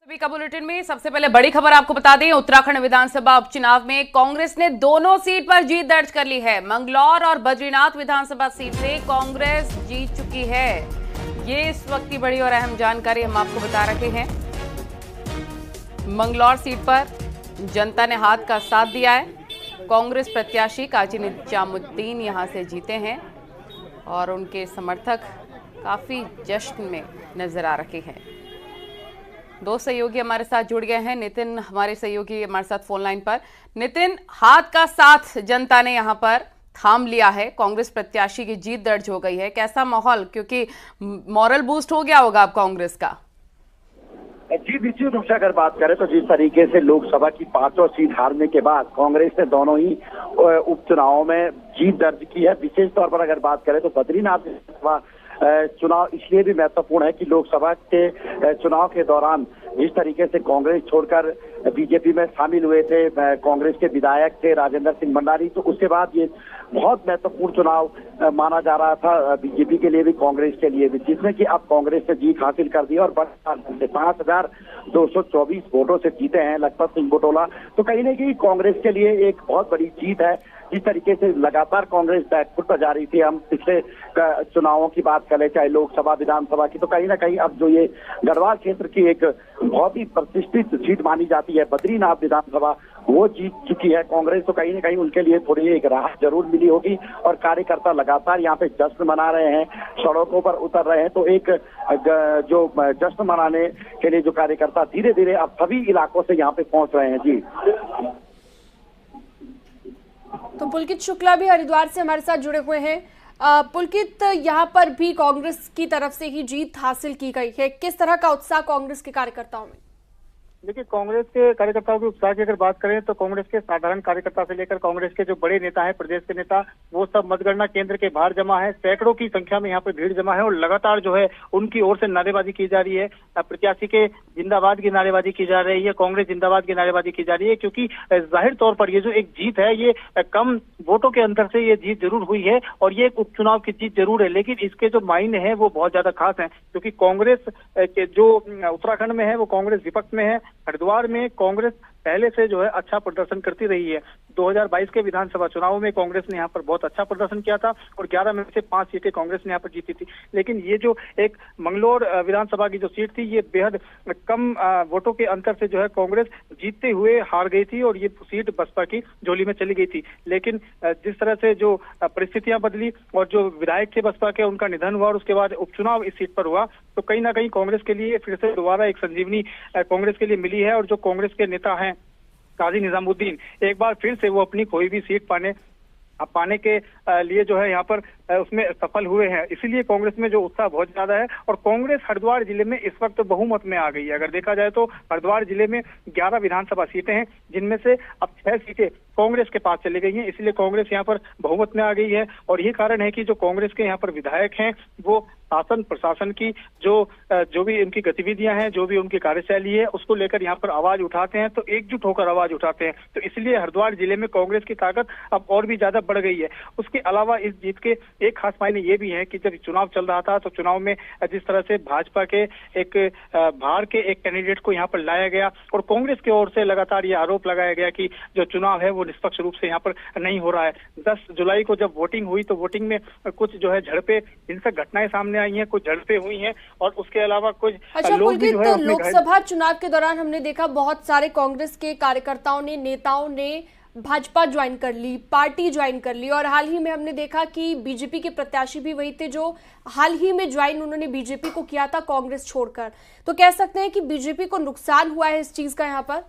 सभी का बुलेटिन में सबसे पहले बड़ी खबर आपको बता दें, उत्तराखंड विधानसभा उपचुनाव में कांग्रेस ने दोनों सीट पर जीत दर्ज कर ली है। मंगलौर और बद्रीनाथ विधानसभा सीट से कांग्रेस जीत चुकी है। ये इस वक्त की बड़ी और अहम जानकारी हम आपको बता रहे हैं। मंगलौर सीट पर जनता ने हाथ का साथ दिया है। कांग्रेस प्रत्याशी काजी निजामुद्दीन यहां से जीते हैं और उनके समर्थक काफी जश्न में नजर आ रहे हैं। दो सहयोगी हमारे साथ जुड़ गए हैं। नितिन हमारे सहयोगी हमारे साथ फोन लाइन पर। नितिन, हाथ का साथ जनता ने यहां पर थाम लिया है, कांग्रेस प्रत्याशी की जीत दर्ज हो गई है। कैसा माहौल, क्योंकि मॉरल बूस्ट हो गया होगा अब कांग्रेस का? जी निश्चित रूप से अगर बात करें तो जिस तरीके से लोकसभा की 5 सीट हारने के बाद कांग्रेस ने दोनों ही उपचुनावों में जीत दर्ज की है। विशेष तौर पर अगर बात करें तो बद्रीनाथ विधानसभा चुनाव इसलिए भी महत्वपूर्ण है कि लोकसभा के चुनाव के दौरान जिस तरीके से कांग्रेस छोड़कर बीजेपी में शामिल हुए थे कांग्रेस के विधायक थे राजेंद्र सिंह भंडारी, तो उसके बाद ये बहुत महत्वपूर्ण चुनाव माना जा रहा था बीजेपी के लिए भी कांग्रेस के लिए भी, जिसमें कि अब कांग्रेस ने जीत हासिल कर दी और 5,224 वोटों से जीते हैं लखपत सिंह बटोला। तो कहीं ना कहीं कांग्रेस के लिए एक बहुत बड़ी जीत है। जिस तरीके से लगातार कांग्रेस बैकफुट पर जा रही थी, हम पिछले चुनावों की बात करें चाहे लोकसभा विधानसभा की, तो कहीं ना कहीं अब जो ये गढ़वाल क्षेत्र की एक बहुत ही प्रतिष्ठित सीट मानी जाती है बद्रीनाथ विधानसभा, वो जीत चुकी है कांग्रेस। तो कहीं ना कहीं उनके लिए थोड़ी एक राहत जरूर मिली होगी और कार्यकर्ता लगातार यहाँ पे जश्न मना रहे हैं, सड़कों पर उतर रहे हैं। तो एक जो जश्न मनाने के लिए जो कार्यकर्ता धीरे धीरे अब सभी इलाकों से यहाँ पे पहुंच रहे हैं। जी तो पुलकित शुक्ला भी हरिद्वार से हमारे साथ जुड़े हुए हैं। पुलकित, यहाँ पर भी कांग्रेस की तरफ से ही जीत हासिल की गई है, किस तरह का उत्साह कांग्रेस के कार्यकर्ताओं में? देखिए, कांग्रेस के कार्यकर्ताओं के उत्साह की अगर बात करें तो कांग्रेस के साधारण कार्यकर्ता से लेकर कांग्रेस के जो बड़े नेता हैं, प्रदेश के नेता, वो सब मतगणना केंद्र के बाहर जमा है। सैकड़ों की संख्या में यहाँ पे भीड़ जमा है और लगातार जो है उनकी ओर से नारेबाजी की जा रही है। प्रत्याशी के जिंदाबाद की नारेबाजी की जा रही है, कांग्रेस जिंदाबाद की नारेबाजी की जा रही है, क्योंकि जाहिर तौर पर ये जो एक जीत है ये कम वोटों के अंतर से ये जीत जरूर हुई है और ये एक उपचुनाव की जीत जरूर है, लेकिन इसके जो मायने हैं वो बहुत ज्यादा खास हैं, क्योंकि कांग्रेस के जो उत्तराखंड में है वो कांग्रेस विपक्ष में है। हरिद्वार में कांग्रेस पहले से जो है अच्छा प्रदर्शन करती रही है। 2022 के विधानसभा चुनाव में कांग्रेस ने यहाँ पर बहुत अच्छा प्रदर्शन किया था और 11 में से 5 सीटें कांग्रेस ने यहाँ पर जीती थी। लेकिन ये जो एक मंगलौर विधानसभा की जो सीट थी ये बेहद कम वोटों के अंतर से जो है कांग्रेस जीतते हुए हार गई थी और ये सीट बसपा की झोली में चली गई थी। लेकिन जिस तरह से जो परिस्थितियां बदली और जो विधायक थे बसपा के उनका निधन हुआ और उसके बाद उपचुनाव इस सीट पर हुआ, तो कहीं ना कहीं कांग्रेस के लिए फिर से दोबारा एक संजीवनी कांग्रेस के लिए मिली है और जो कांग्रेस के नेता हैं काजी निजामुद्दीन एक बार फिर से वो अपनी कोई भी सीट पाने के लिए जो है यहाँ पर उसमें सफल हुए हैं। इसीलिए कांग्रेस में जो उत्साह बहुत ज्यादा है और कांग्रेस हरिद्वार जिले में इस वक्त बहुमत में आ गई है। अगर देखा जाए तो हरिद्वार जिले में 11 विधानसभा सीटें हैं, जिनमें से अब 6 सीटें कांग्रेस के पास चली गई हैं। इसलिए कांग्रेस यहाँ पर बहुमत में आ गई है और ये कारण है कि जो कांग्रेस के यहाँ पर विधायक हैं वो शासन प्रशासन की जो भी उनकी गतिविधियां हैं, जो भी उनकी कार्यशैली है, उसको लेकर यहाँ पर आवाज उठाते हैं, तो एकजुट होकर आवाज उठाते हैं। तो इसलिए हरिद्वार जिले में कांग्रेस की ताकत अब और भी ज्यादा बढ़ गई है। उसके अलावा इस जीत के एक खास मायने ये भी है कि जब चुनाव चल रहा था तो चुनाव में जिस तरह से भाजपा के बाहर के एक कैंडिडेट को यहाँ पर लाया गया और कांग्रेस की ओर से लगातार ये आरोप लगाया गया कि जो चुनाव है वो निष्पक्ष रूप से यहाँ पर नहीं हो रहा है। 10 जुलाई को जब वोटिंग हुई तो वोटिंग में कुछ जो है झड़पें, हिंसक घटनाएं सामने आई हैं, कुछ झड़पें हुई हैं और उसके अलावा कुछ लोग भी जो है लोकसभा चुनाव के दौरान हमने देखा बहुत सारे कांग्रेस के कार्यकर्ताओं ने, नेताओं ने भाजपा ज्वाइन कर ली, पार्टी ज्वाइन कर ली और हाल ही में हमने देखा कि बीजेपी के प्रत्याशी भी वही थे जो हाल ही में ज्वाइन उन्होंने बीजेपी को किया था कांग्रेस छोड़कर। तो कह सकते हैं कि बीजेपी को नुकसान हुआ है इस चीज का यहाँ पर?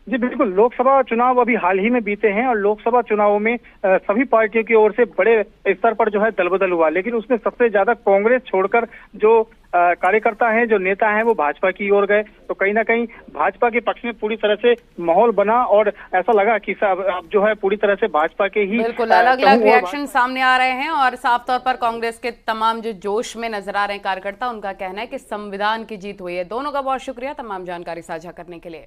जी बिल्कुल, लोकसभा चुनाव अभी हाल ही में बीते हैं और लोकसभा चुनावों में सभी पार्टियों की ओर से बड़े स्तर पर जो है दलबदल हुआ, लेकिन उसमें सबसे ज्यादा कांग्रेस छोड़कर जो कार्यकर्ता हैं, जो नेता हैं, वो भाजपा की ओर गए। तो कहीं ना कहीं भाजपा के पक्ष में पूरी तरह से माहौल बना और ऐसा लगा कि अब जो है पूरी तरह से भाजपा के ही बिल्कुल अलग अलग रिएक्शन सामने आ रहे हैं और साफ तौर पर कांग्रेस के तमाम जो जोश में नजर आ रहे हैं कार्यकर्ता, उनका कहना है कि संविधान की जीत हुई है। दोनों का बहुत शुक्रिया तमाम जानकारी साझा करने के लिए।